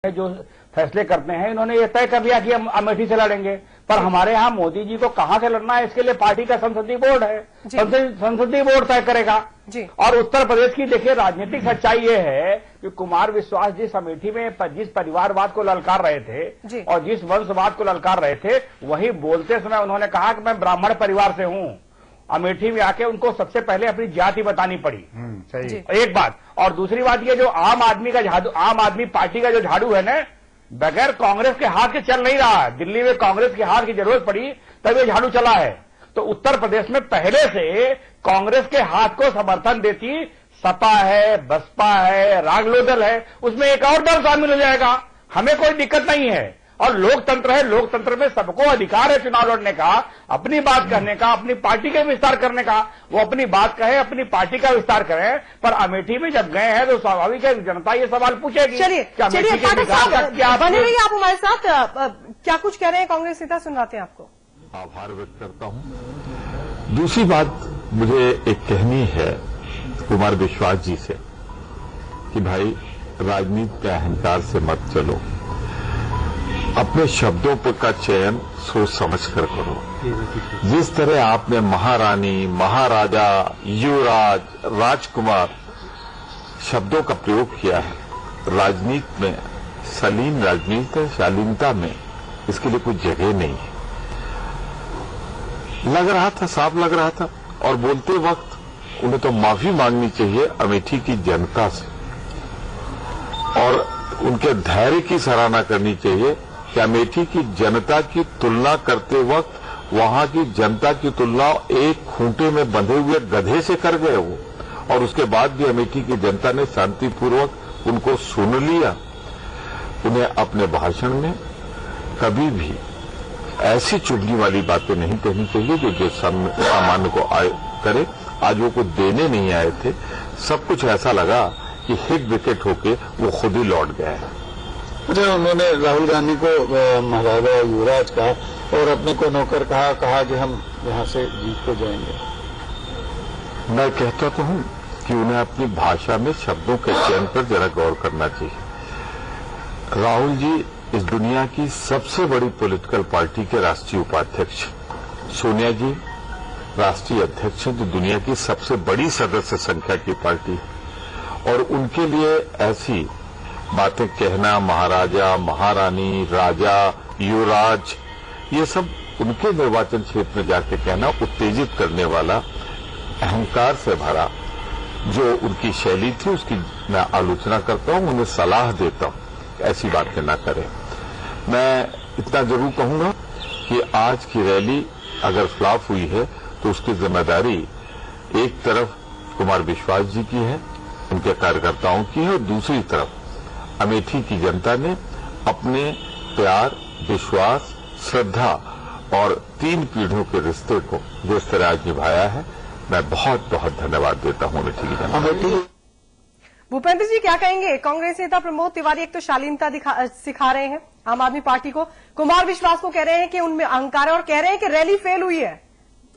जो फैसले करते हैं, इन्होंने ये तय कर लिया कि हम अमेठी से लड़ेंगे। पर हमारे यहाँ मोदी जी को कहां से लड़ना है, इसके लिए पार्टी का संसदीय बोर्ड है, संसदीय बोर्ड तय करेगा जी। और उत्तर प्रदेश की देखिए राजनीतिक सच्चाई ये है कि कुमार विश्वास जिस अमेठी में जिस परिवारवाद को ललकार रहे थे और जिस वंशवाद को ललकार रहे थे, वही बोलते समय उन्होंने कहा कि मैं ब्राह्मण परिवार से हूं। अमेठी में आके उनको सबसे पहले अपनी जाति बतानी पड़ी। सही एक बात। और दूसरी बात ये जो आम आदमी का झाड़ू, आम आदमी पार्टी का जो झाड़ू है ना, बगैर कांग्रेस के हाथ के चल नहीं रहा है। दिल्ली में कांग्रेस के हाथ की जरूरत पड़ी तब ये झाड़ू चला है। तो उत्तर प्रदेश में पहले से कांग्रेस के हाथ को समर्थन देती सपा है, बसपा है, रागलोदल है, उसमें एक और दल शामिल हो जाएगा। हमें कोई दिक्कत नहीं है। और लोकतंत्र है, लोकतंत्र में सबको अधिकार है चुनाव लड़ने का, अपनी बात कहने का, अपनी पार्टी का विस्तार करने का। वो अपनी बात कहे, अपनी पार्टी का विस्तार करें। पर अमेठी में जब गए हैं तो स्वाभाविक है जनता ये सवाल पूछेगी। चलिए क्या बने रहिए आप हमारे साथ। क्या कुछ कह रहे हैं कांग्रेस नेता, सुनवाते हैं आपको। आभार व्यक्त करता हूं। दूसरी बात मुझे एक कहनी है कुमार विश्वास जी से कि भाई राजनीति के अहंकार से मत चलो, अपने शब्दों का चयन सोच समझ कर करो। जिस तरह आपने महारानी, महाराजा, युवराज, राजकुमार शब्दों का प्रयोग किया है, राजनीति में शालीन राजनीति, शालीनता में इसके लिए कुछ जगह नहीं है। लग रहा था, साफ लग रहा था। और बोलते वक्त उन्हें तो माफी मांगनी चाहिए अमेठी की जनता से और उनके धैर्य की सराहना करनी चाहिए कि अमेठी की जनता की तुलना करते वक्त वहां की जनता की तुलना एक खूंटे में बंधे हुए गधे से कर गए वो। और उसके बाद भी अमेठी की जनता ने शांतिपूर्वक उनको सुन लिया। उन्हें अपने भाषण में कभी भी ऐसी चुभने वाली बातें नहीं कहनी चाहिए जो सामान्य को करे। आज वो कुछ देने नहीं आए थे, सब कुछ ऐसा लगा कि हिट विकेट होके वो खुद ही लौट गए हैं। उन्होंने राहुल गांधी को महाराजा युवराज कहा और अपने को नौकर कहा कि हम यहां से जीत को जाएंगे। मैं कहता तो हूं कि उन्हें अपनी भाषा में शब्दों के चयन पर जरा गौर करना चाहिए। राहुल जी इस दुनिया की सबसे बड़ी पॉलिटिकल पार्टी के राष्ट्रीय उपाध्यक्ष, सोनिया जी राष्ट्रीय अध्यक्ष, जो दुनिया की सबसे बड़ी सदस्य संख्या की पार्टी, और उनके लिए ऐसी बातें कहना, महाराजा, महारानी, राजा, युवराज, ये सब उनके निर्वाचन क्षेत्र में जाके कहना उत्तेजित करने वाला, अहंकार से भरा जो उनकी शैली थी, उसकी मैं आलोचना करता हूं, उन्हें सलाह देता हूं ऐसी बातें ना करें। मैं इतना जरूर कहूंगा कि आज की रैली अगर फ्लॉप हुई है तो उसकी जिम्मेदारी एक तरफ कुमार विश्वास जी की है, उनके कार्यकर्ताओं की है, और दूसरी तरफ अमेठी की जनता ने अपने प्यार, विश्वास, श्रद्धा और 3 पीढ़ियों के रिश्ते को जिस तरह आज निभाया है, मैं बहुत बहुत धन्यवाद देता हूं अमेठी की जनता। भूपेंद्र जी क्या कहेंगे? कांग्रेस नेता प्रमोद तिवारी एक तो शालीनता सिखा रहे हैं आम आदमी पार्टी को, कुमार विश्वास को कह रहे हैं कि उनमें अहंकार है और कह रहे हैं कि रैली फेल हुई है।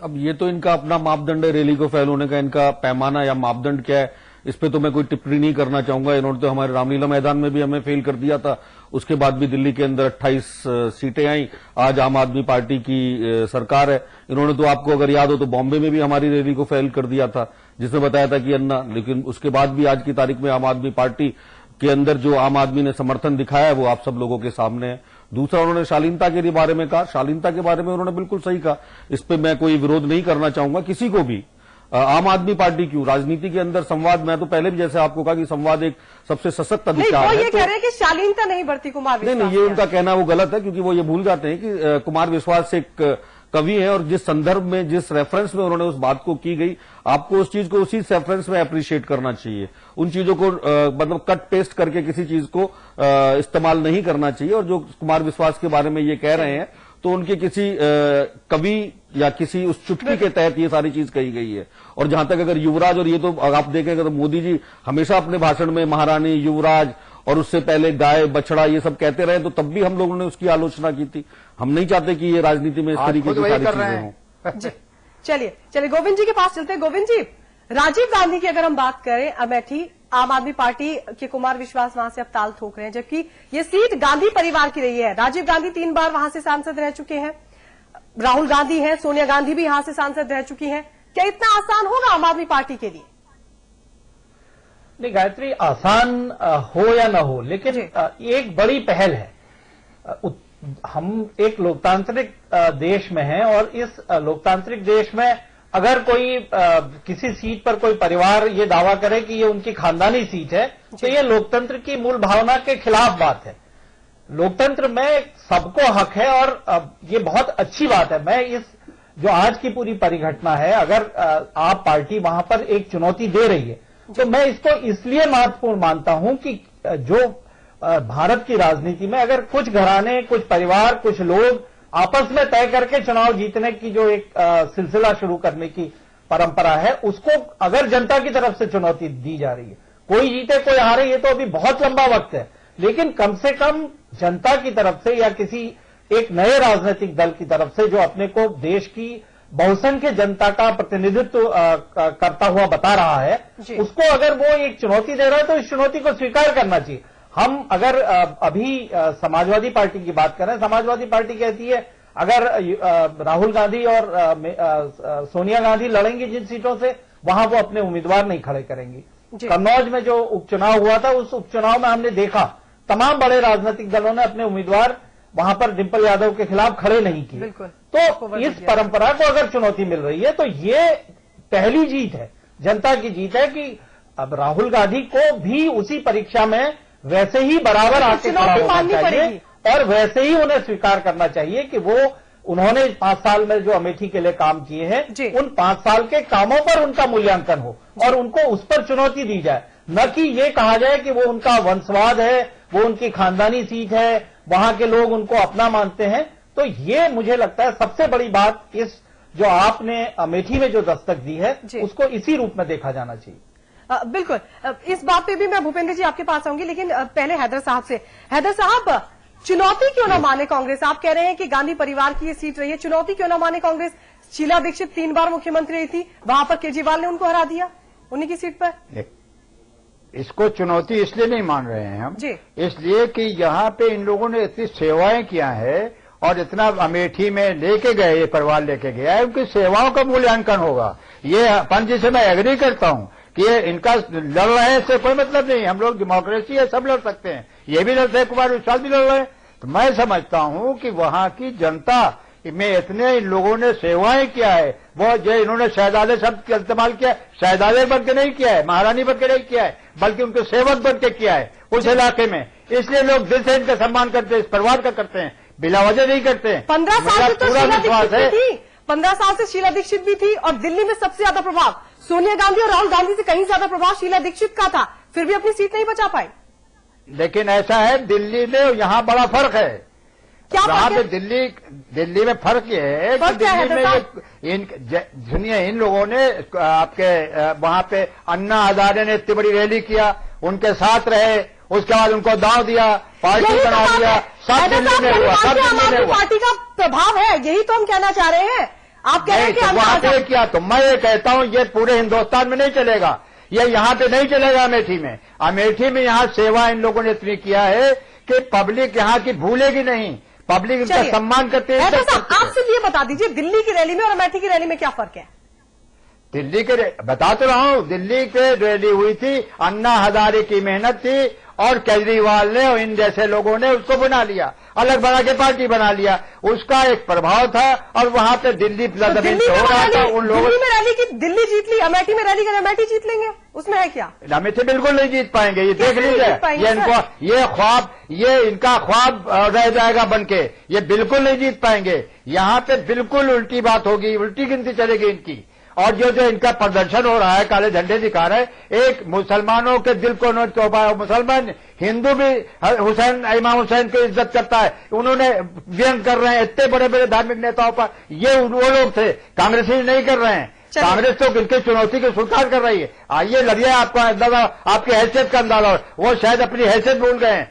अब ये तो इनका अपना मापदंड है, रैली को फेल होने का इनका पैमाना या मापदंड क्या है, इस पे तो मैं कोई टिप्पणी नहीं करना चाहूंगा। इन्होंने तो हमारे रामलीला मैदान में भी हमें फेल कर दिया था, उसके बाद भी दिल्ली के अंदर 28 सीटें आई। आज आम आदमी पार्टी की सरकार है। इन्होंने तो आपको अगर याद हो तो बॉम्बे में भी हमारी रैली को फेल कर दिया था, जिसमें बताया था कि अन्ना, लेकिन उसके बाद भी आज की तारीख में आम आदमी पार्टी के अंदर जो आम आदमी ने समर्थन दिखाया है वो आप सब लोगों के सामने है। दूसरा, उन्होंने शालीनता के बारे में कहा, शालीनता के बारे में उन्होंने बिल्कुल सही कहा, इस पर मैं कोई विरोध नहीं करना चाहूंगा किसी को भी। आम आदमी पार्टी क्यों, राजनीति के अंदर संवाद, मैं तो पहले भी जैसे आपको कहा कि संवाद एक सबसे सशक्त अधिकार है। वो ये कह रहे हैं कि शालीनता नहीं बढ़ती कुमार विश्वास। नहीं, ये उनका कहना वो गलत है, क्योंकि वो ये भूल जाते हैं कि कुमार विश्वास एक कवि है और जिस संदर्भ में, जिस रेफरेंस में उन्होंने उस बात को की गई, आपको उस चीज को उसी रेफरेंस में अप्रिशिएट करना चाहिए। उन चीजों को मतलब कट पेस्ट करके किसी चीज को इस्तेमाल नहीं करना चाहिए। और जो कुमार विश्वास के बारे में ये कह रहे हैं तो उनके किसी कवि या किसी उस चुटकी के तहत ये सारी चीज कही गई है। और जहां तक अगर युवराज, और ये तो आप देखेंगे तो मोदी जी हमेशा अपने भाषण में महारानी, युवराज और उससे पहले गाय, बछड़ा ये सब कहते रहे, तो तब भी हम लोगों ने उसकी आलोचना की थी। हम नहीं चाहते कि ये राजनीति में इस तरीके की सारी चीजें हों। चलिए गोविंद जी के पास चलते हैं। गोविंद जी, राजीव गांधी की अगर हम बात करें, अमेठी आम आदमी पार्टी के कुमार विश्वास वहां से अब ताल ठोक रहे हैं, जबकि ये सीट गांधी परिवार की रही है। राजीव गांधी 3 बार वहां से सांसद रह चुके हैं, राहुल गांधी हैं, सोनिया गांधी भी यहां से सांसद रह चुकी हैं। क्या इतना आसान होगा आम आदमी पार्टी के लिए? नहीं गायत्री, आसान हो या ना हो, लेकिन एक बड़ी पहल है। हम एक लोकतांत्रिक देश में हैं और इस लोकतांत्रिक देश में अगर कोई किसी सीट पर कोई परिवार ये दावा करे कि ये उनकी खानदानी सीट है, तो ये लोकतंत्र की मूल भावना के खिलाफ बात है। लोकतंत्र में सबको हक है और ये बहुत अच्छी बात है। मैं इस जो आज की पूरी परिघटना है, अगर आप पार्टी वहां पर एक चुनौती दे रही है, तो मैं इसको इसलिए महत्वपूर्ण मानता हूं कि जो भारत की राजनीति में अगर कुछ घराने, कुछ परिवार, कुछ लोग आपस में तय करके चुनाव जीतने की जो एक सिलसिला शुरू करने की परंपरा है, उसको अगर जनता की तरफ से चुनौती दी जा रही है, कोई जीते कोई हारे, ये तो अभी बहुत लंबा वक्त है, लेकिन कम से कम जनता की तरफ से या किसी एक नए राजनीतिक दल की तरफ से जो अपने को देश की बहुसंख्य जनता का प्रतिनिधित्व करता हुआ बता रहा है, उसको अगर वो एक चुनौती दे रहा है तो इस चुनौती को स्वीकार करना चाहिए। हम अगर अभी समाजवादी पार्टी की बात करें, समाजवादी पार्टी कहती है अगर राहुल गांधी और सोनिया गांधी लड़ेंगी जिन सीटों से, वहां वो अपने उम्मीदवार नहीं खड़े करेंगी। कन्नौज में जो उपचुनाव हुआ था, उस उपचुनाव में हमने देखा तमाम बड़े राजनीतिक दलों ने अपने उम्मीदवार वहां पर डिंपल यादव के खिलाफ खड़े नहीं किए। तो इस परंपरा को अगर चुनौती मिल रही है तो ये पहली जीत है, जनता की जीत है कि अब राहुल गांधी को भी उसी परीक्षा में वैसे ही बराबर आके खड़ा होना चाहिए और वैसे ही उन्हें स्वीकार करना चाहिए कि वो उन्होंने 5 साल में जो अमेठी के लिए काम किए हैं, उन 5 साल के कामों पर उनका मूल्यांकन हो और उनको उस पर चुनौती दी जाए, न कि ये कहा जाए कि वो उनका वंशवाद है, वो उनकी खानदानी सीट है, वहां के लोग उनको अपना मानते हैं। तो ये मुझे लगता है सबसे बड़ी बात, इस जो आपने अमेठी में जो दस्तक दी है, उसको इसी रूप में देखा जाना चाहिए। बिल्कुल, इस बात पे भी मैं भूपेंद्र जी आपके पास आऊंगी, लेकिन पहले हैदर साहब से। हैदर साहब, चुनौती क्यों ना माने कांग्रेस? आप कह रहे हैं कि गांधी परिवार की ये सीट रही है, चुनौती क्यों ना माने कांग्रेस? शीला दीक्षित 3 बार मुख्यमंत्री रही थी, वहां पर केजरीवाल ने उनको हरा दिया उन्हीं की सीट पर। इसको चुनौती इसलिए नहीं मान रहे हैं हम, इसलिए कि यहाँ पे इन लोगों ने इतनी सेवाएं किया है और इतना अमेठी में लेके गए, ये परिवार लेके गया है, उनकी सेवाओं का मूल्यांकन होगा। ये पंच जी से मैं एग्री करता हूं कि ये इनका लड़ रहे हैं इससे कोई मतलब नहीं। हम लोग डेमोक्रेसी है, सब लड़ सकते हैं, ये भी लड़ते हैं, कुमार विश्वास भी लड़ रहे हैं। तो मैं समझता हूं कि वहां की जनता में इतने इन लोगों ने सेवाएं किया है, वो जो इन्होंने शहजादे शब्द का इस्तेमाल किया, शहजादे बन के नहीं किया है, महारानी बन के नहीं किया है, बल्कि उनके सेवक बन के किया है उस इलाके में। इसलिए लोग दिल से इनका सम्मान करते हैं, इस परिवार का करते हैं, बिला वजह नहीं करते हैं। 15 साल से तो शीला दीक्षित भी थी, 15 साल से शीला दीक्षित भी थी, और दिल्ली में सबसे ज्यादा प्रभाव सोनिया गांधी और राहुल गांधी से कहीं ज्यादा प्रभाव शीला दीक्षित का था, फिर भी अपनी सीट नहीं बचा पाई। लेकिन ऐसा है, दिल्ली में यहाँ बड़ा फर्क है। क्या वहां पे दिल्ली में फर्क ये है कि दिल्ली में सुनिए, इन लोगों ने आपके वहां पे अन्ना हजारे ने इतनी बड़ी रैली किया, उनके साथ रहे, उसके बाद उनको दांव दिया, पार्टी बना दिया, सब दिल्ली में हुआ, सब दिल्ली में हुआ। पार्टी का प्रभाव है, यही तो हम कहना चाह रहे हैं। आप कह रहे हैं कि वहां पे किया, तो मैं ये कहता हूं ये पूरे हिंदुस्तान में नहीं चलेगा, ये यहाँ पे नहीं चलेगा। अमेठी में, अमेठी में यहाँ सेवा इन लोगों ने इतनी किया है कि पब्लिक यहाँ की भूलेगी नहीं, पब्लिक इनका सम्मान करते हैं। आप सिर्फ ये बता दीजिए, दिल्ली की रैली में और अमेठी की रैली में क्या फर्क है? दिल्ली के बता तो रहा हूं, दिल्ली के रैली हुई थी, अन्ना हजारे की मेहनत थी और केजरीवाल ने और इन जैसे लोगों ने उसको बना लिया, अलग बना के पार्टी बना लिया, उसका एक प्रभाव था। और वहां पे दिल्ली हो रहा था, उन लोगों दिल्ली में रैली की दिल्ली जीत ली, अमेठी में रैली कर अमेठी जीत लेंगे, उसमें है क्या? अमेठी बिल्कुल नहीं जीत पाएंगे, ये देख लीजिए, ये इनको ये ख्वाब, ये इनका ख्वाब रह जाएगा बनके, ये बिल्कुल नहीं जीत पाएंगे। यहाँ पे बिल्कुल उल्टी बात होगी, उल्टी गिनती चलेगी इनकी। और जो इनका प्रदर्शन हो रहा है, काले झंडे दिखा रहे हैं, एक मुसलमानों के दिल को नोट तोड़ा है। मुसलमान हिंदू भी हुसैन, इमाम हुसैन की इज्जत करता है, उन्होंने व्यंग कर रहे हैं इतने बड़े बड़े धार्मिक नेताओं पर, ये वो लोग थे, कांग्रेसी नहीं कर रहे हैं। कांग्रेस तो इनकी चुनौती को स्वीकार कर रही है। आइए लड़िए, आपका अंदाजा, आपकी हैसियत का अंदाजा, वो शायद अपनी हैसियत भूल गए हैं।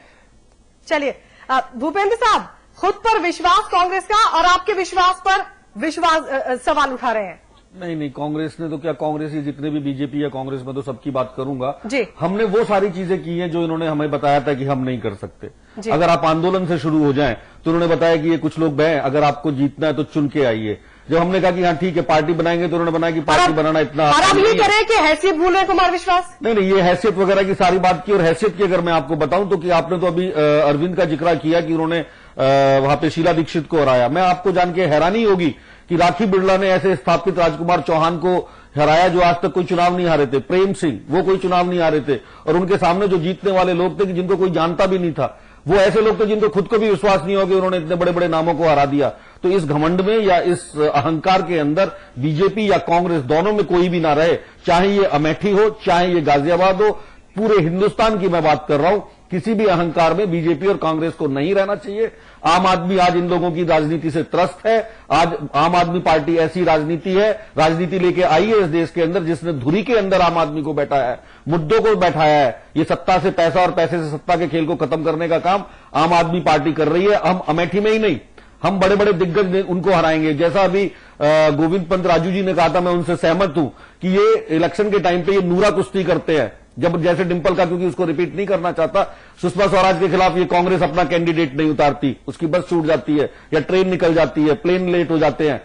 चलिए भूपेंद्र साहब, खुद पर विश्वास कांग्रेस का और आपके विश्वास पर सवाल उठा रहे हैं। नहीं, कांग्रेस ने तो क्या, कांग्रेस ही जितने भी बीजेपी या कांग्रेस में तो सबकी बात करूंगा जी। हमने वो सारी चीजें की हैं जो इन्होंने हमें बताया था कि हम नहीं कर सकते। अगर आप आंदोलन से शुरू हो जाएं तो उन्होंने बताया कि ये कुछ लोग हैं, अगर आपको जीतना है तो चुन के आइए। जब हमने कहा कि हाँ ठीक है पार्टी बनाएंगे तो उन्होंने बनाया कि पार्टी बनाना इतना और आप ये कह रहे हैं कि हैसियत भूल रहे हैं कुमार विश्वास? नहीं, ये हैसियत वगैरह की सारी बात की। और हैसियत की अगर मैं आपको बताऊं तो कि आपने तो अभी अरविंद का जिक्र किया कि उन्होंने वहां पे शीला दीक्षित को हराया। मैं आपको जान के हैरानी होगी कि राखी बिरला ने ऐसे स्थापित राजकुमार चौहान को हराया जो आज तक कोई चुनाव नहीं हारे थे। प्रेम सिंह, वो कोई चुनाव नहीं हारे थे, और उनके सामने जो जीतने वाले लोग थे कि जिनको कोई जानता भी नहीं था, वो ऐसे लोग थे जिनको खुद को भी विश्वास नहीं हो कि उन्होंने इतने बड़े बड़े नामों को हरा दिया। तो इस घमंड में या इस अहंकार के अंदर बीजेपी या कांग्रेस दोनों में कोई भी ना रहे, चाहे ये अमेठी हो चाहे ये गाजियाबाद हो, पूरे हिंदुस्तान की मैं बात कर रहा हूं। किसी भी अहंकार में बीजेपी और कांग्रेस को नहीं रहना चाहिए। आम आदमी आज इन लोगों की राजनीति से त्रस्त है। आज आम आदमी पार्टी ऐसी राजनीति लेके आई है इस देश के अंदर जिसने धुरी के अंदर आम आदमी को बैठाया है, मुद्दों को बैठाया है। ये सत्ता से पैसा और पैसे से सत्ता के खेल को खत्म करने का काम आम आदमी पार्टी कर रही है। हम अमेठी में ही नहीं, हम बड़े बड़े दिग्गज उनको हराएंगे। जैसा अभी गोविंद पंत राजू जी ने कहा था, मैं उनसे सहमत हूं कि ये इलेक्शन के टाइम पे ये नूरा कुश्ती करते हैं। जब जैसे डिंपल का, क्योंकि उसको रिपीट नहीं करना चाहता, सुषमा स्वराज के खिलाफ ये कांग्रेस अपना कैंडिडेट नहीं उतारती, उसकी बस छूट जाती है या ट्रेन निकल जाती है, प्लेन लेट हो जाते हैं।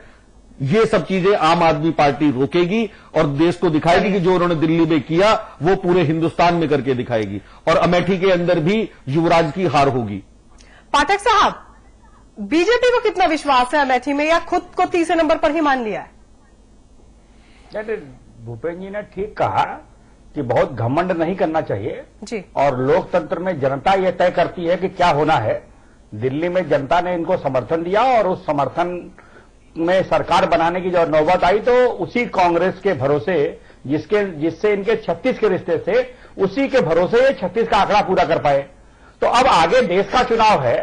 ये सब चीजें आम आदमी पार्टी रोकेगी और देश को दिखाएगी कि जो उन्होंने दिल्ली में किया वो पूरे हिंदुस्तान में करके दिखाएगी। और अमेठी के अंदर भी युवराज की हार होगी। पाठक साहब, बीजेपी को कितना विश्वास है अमेठी में, या खुद को तीसरे नंबर पर ही मान लिया है? भूपेंद्र जी ने ठीक कहा कि बहुत घमंड नहीं करना चाहिए जी। और लोकतंत्र में जनता यह तय करती है कि क्या होना है। दिल्ली में जनता ने इनको समर्थन दिया और उस समर्थन में सरकार बनाने की जब नौबत आई तो उसी कांग्रेस के भरोसे जिससे इनके 36 के रिश्ते थे, उसी के भरोसे ये 36 का आंकड़ा पूरा कर पाए। तो अब आगे देश का चुनाव है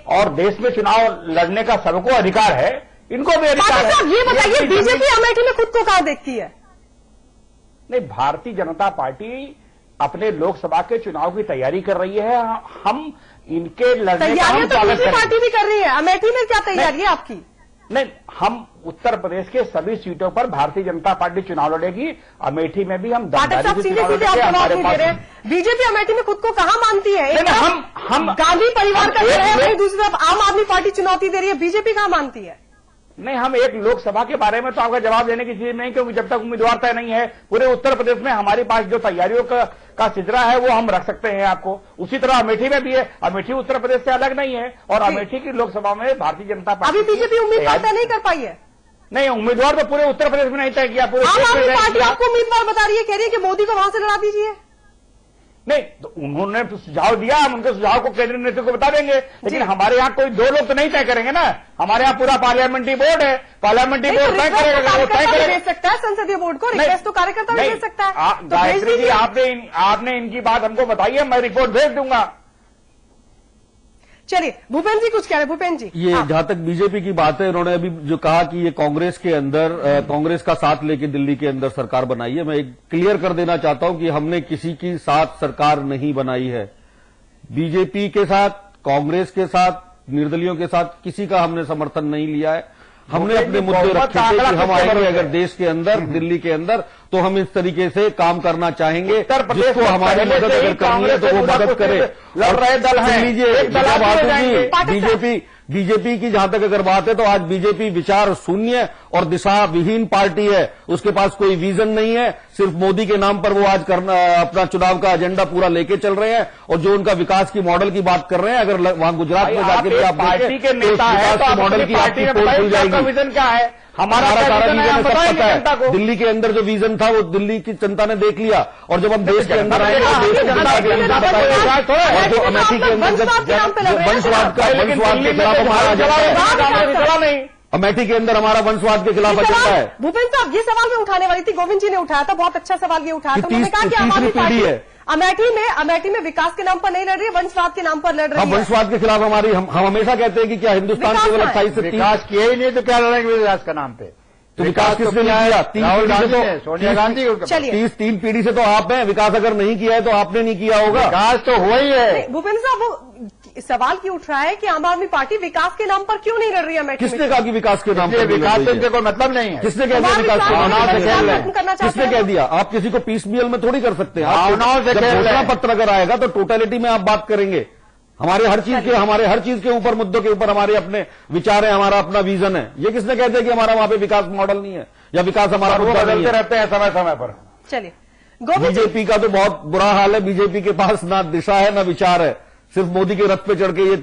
और देश में चुनाव लड़ने का सबको अधिकार है, इनको भी अधिकार है। ये बताइए बीजेपी अमेठी में खुद को कहां देखती है? नहीं, भारतीय जनता पार्टी अपने लोकसभा के चुनाव की तैयारी कर रही है। हम इनके लड़ने तैयारी तो दूसरी पार्टी भी कर रही है। अमेठी में क्या तैयारी है आपकी? नहीं, हम उत्तर प्रदेश के सभी सीटों पर भारतीय जनता पार्टी चुनाव लड़ेगी। अमेठी में भी हम बीजेपी अमेठी में खुद को कहां मानती है? हम गांधी परिवार का रहे हैं, वहीं दूसरी तरफ आम आदमी पार्टी चुनौती दे रही है, बीजेपी कहां मानती है? नहीं, हम एक लोकसभा के बारे में तो आपका जवाब देने की चीज नहीं, क्योंकि जब तक उम्मीदवार तय नहीं है पूरे उत्तर प्रदेश में हमारे पास जो तैयारियों का सिलसिला है वो हम रख सकते हैं आपको। उसी तरह अमेठी में भी है। अमेठी उत्तर प्रदेश से अलग नहीं है और अमेठी की लोकसभा में भारतीय जनता पार्टी अभी बीजेपी उम्मीदवार तय नहीं कर पाई है। नहीं, उम्मीदवार तो पूरे उत्तर प्रदेश में नहीं तय किया, पूरे आम आदमी पार्टी आपको उम्मीदवार बता रही है, कह रही है कि मोदी को वहां से लड़ा दीजिए। नहीं, तो उन्होंने तो सुझाव दिया, हम उनके सुझाव को केंद्रीय नेतृत्व को बता देंगे, लेकिन हमारे यहाँ कोई दो लोग तो नहीं तय करेंगे ना। हमारे यहाँ पूरा पार्लियामेंट्री बोर्ड है, पार्लियामेंट्री बोर्ड तय करेगा, वो तय करेगा। दे सकता है संसदीय बोर्ड को, रिक्वेस्ट तो कार्यकर्ता भी दे सकता है। गायत्री जी, आपने इनकी बात हमको बताई है, मैं रिपोर्ट भेज दूंगा। चलिए, भूपेंद्र जी कुछ कह रहे हैं। भूपेंद्र जी, ये जहां तक बीजेपी की बात है, इन्होंने अभी जो कहा कि ये कांग्रेस के अंदर कांग्रेस का साथ लेके दिल्ली के अंदर सरकार बनाई है, मैं एक क्लियर कर देना चाहता हूं कि हमने किसी की साथ सरकार नहीं बनाई है। बीजेपी के साथ, कांग्रेस के साथ, निर्दलियों के साथ किसी का हमने समर्थन नहीं लिया है। हमने अपने मुद्दे रखे थे कि हम आएंगे अगर देश के अंदर, दिल्ली के अंदर, तो हम इस तरीके से काम करना चाहेंगे, जिसको हमारी मदद अगर करनी है तो वो मदद करे। लड़ रहे दल हैं, बीजेपी की जहां तक अगर बात है तो आज बीजेपी विचार शून्य और दिशा विहीन पार्टी है। उसके पास कोई विजन नहीं है, सिर्फ मोदी के नाम पर वो आज अपना चुनाव का एजेंडा पूरा लेके चल रहे हैं। और जो उनका विकास की मॉडल की बात कर रहे हैं, अगर वहां गुजरात में जाके भी आप पार्टी के नेता है तो मॉडल की आपकी पोल खुल जाएगी। विजन क्या है? हमारा सारा विजन सब पता है। दिल्ली के अंदर जो विजन था वो दिल्ली की जनता ने देख लिया, और जब हम देश के अंदर आएंगे तो देश की जनता के अंदर बताएंगे। और जो अमेठी के अंदर वंशवाद के खिलाफ हमारा एजेंडा नहीं, अमेठी के अंदर हमारा वंशवाद के खिलाफ एजेंडा है। भूपेंद्र साहब, ये सवाल मैं उठाने वाली थी, गोविंद जी ने उठाया था, बहुत अच्छा सवाल ये उठाया था। उन्होंने कहा कि आम आदमी पार्टी अमेठी में विकास के नाम पर नहीं लड़ रही है, वंशवाद के नाम पर लड़ रही है। वंशवाद के खिलाफ हमारी हम हमेशा कहते हैं कि क्या हिंदुस्तान केवल 28 से विकास किया ही नहीं तो क्या लड़ेंगे विकास का नाम पे? तो विकास किसने नहीं किया? राहुल गांधी, सोनिया गांधी। चलिए, 3 पीढ़ी से तो आप हैं, विकास अगर नहीं किया है तो आपने नहीं किया होगा। विकास तो हुआ ही है। भूपेंद्र साहब, वो सवाल ये उठ रहा है कि आम आदमी पार्टी विकास के नाम पर क्यों नहीं लड़ रही है अमेठी में? किसने कहा कि विकास के नाम पर? विकास से कोई मतलब नहीं है। किसने कह दिया विकास के नाम से खेल रहे हैं? किसने कह दिया? आप किसी को पीसबीएल में थोड़ी कर सकते हैं। जब घोषणा पत्र अगर आएगा तो टोटलिटी में आप बात करेंगे। हमारे हर चीज के ऊपर, मुद्दों के ऊपर हमारे अपने विचार है, हमारा अपना विजन है। ये किसने कहते हैं कि हमारा वहां पे विकास मॉडल नहीं है या विकास हमारा मुद्दा नहीं है? रहते हैं समय समय पर। चलिए, बीजेपी का तो बहुत बुरा हाल है। बीजेपी के पास ना दिशा है ना विचार है, सिर्फ मोदी के रथ पे चढ़ के ये